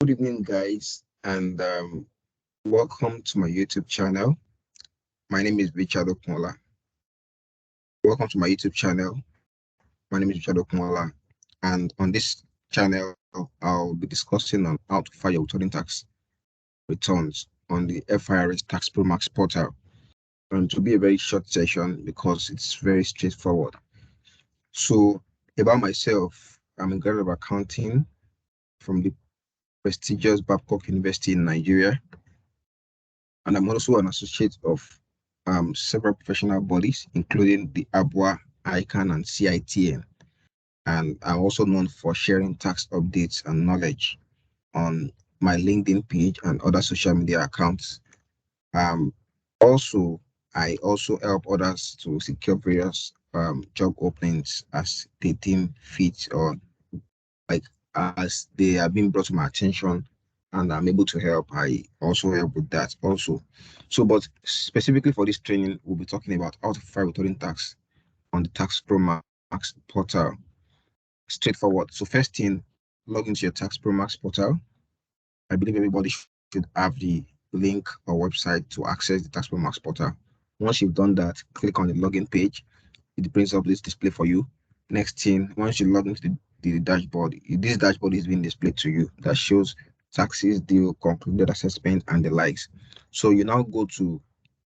Good evening, guys, and welcome to my YouTube channel. My name is Richard Okumola. Welcome to my YouTube channel. My name is Richard Okumola, and on this channel, I'll be discussing on how to file your withholding tax returns on the FIRS Taxpro-Max portal. And it will be a very short session because it's very straightforward. So, about myself, I'm a graduate of accounting from the prestigious Babcock University in Nigeria, and I'm also an associate of several professional bodies, including the ABWA, ICANN, and CITN. And I'm also known for sharing tax updates and knowledge on my LinkedIn page and other social media accounts. Um, also, I also help others to secure various job openings as they deem fit, or like as they have been brought to my attention and I'm able to help. I also help with that also. So, but specifically for this training, we'll be talking about how to file withholding tax on the Taxpro-Max portal. Straightforward. So first thing, log into your Taxpro-Max portal. I believe everybody should have the link or website to access the Taxpro-Max portal. Once you've done that, click on the login page. It brings up this display for you. Next thing, once you log into the dashboard, this dashboard is being displayed to you that shows taxes due, concluded assessment, and the likes. So you now go to,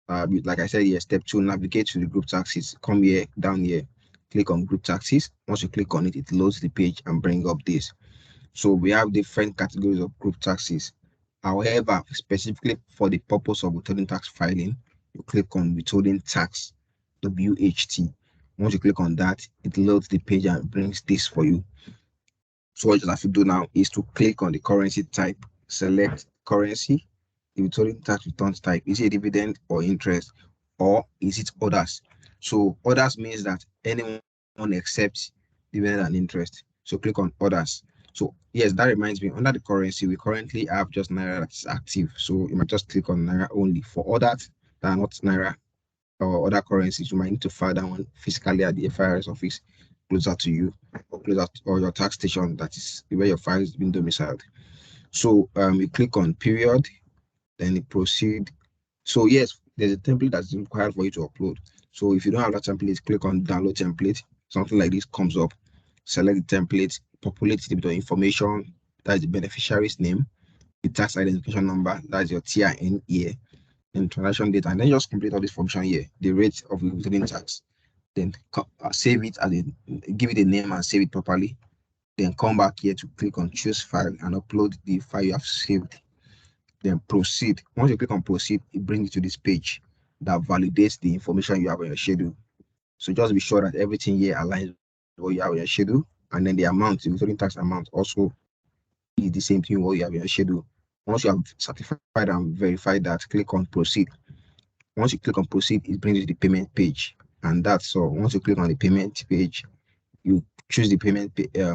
like I said here, step two, navigate to the group taxes. Come here, down here, click on group taxes. Once you click on it, it loads the page and bring up this. So we have different categories of group taxes. However, specifically for the purpose of withholding tax filing, you click on withholding tax, WHT. Once you click on that, it loads the page and brings this for you. So what you have to do now is to click on the currency type, select currency, the withholding tax returns type. Is it a dividend or interest, or is it others? So others means that anyone accepts dividend and interest. So click on others. So yes, that reminds me, under the currency, we currently have just Naira that's active. So you might just click on Naira only. For others that are not Naira or other currencies, you might need to file that one physically at the FIRS office closer to you, or closer to, or your tax station that is where your file is being domiciled. So you click on period, then you proceed. So yes, there's a template that's required for you to upload. So if you don't have that template, click on download template. Something like this comes up. Select the template, populate it with your information. That's the beneficiary's name, the tax identification number, that's your TIN here, and transaction data, and then just complete all this function here, the rate of the withholding tax. Then save it as give it a name and save it properly. Then come back here to click on choose file and upload the file you have saved. Then proceed. Once you click on proceed, it brings you to this page that validates the information you have on your schedule. So just be sure that everything here aligns with what you have on your schedule, and then the amount, the withholding tax amount, also is the same thing what you have in your schedule. Once you have certified and verified that, click on proceed. Once you click on proceed, it brings you to the payment page, and that's all. Once you click on the payment page, you choose the payment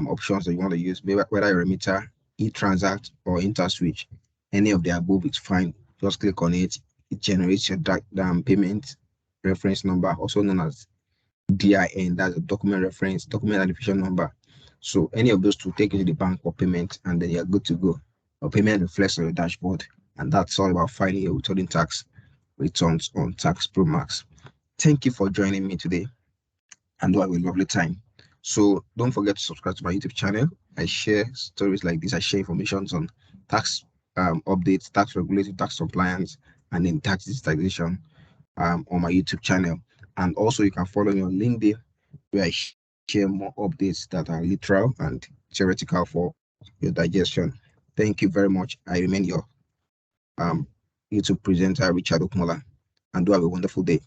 options that you want to use, whether a remitter, e-transact, or interswitch. Any of the above is fine. Just click on it. It generates your payment reference number, also known as DIN. That's a document reference, document identification number. So any of those two, take you to the bank for payment, and then you're good to go. Your payment reflects on your dashboard, and that's all about filing your withholding tax returns on Taxpro-Max. Thank you for joining me today, and do have a lovely time. So don't forget to subscribe to my YouTube channel. I share stories like this. I share information on tax updates, tax regulation, tax compliance, and then tax digitization on my YouTube channel. And also you can follow me on LinkedIn, where I share more updates that are literal and theoretical for your digestion. Thank you very much. I remain your um, YouTube presenter, Richard Okmola, and do have a wonderful day.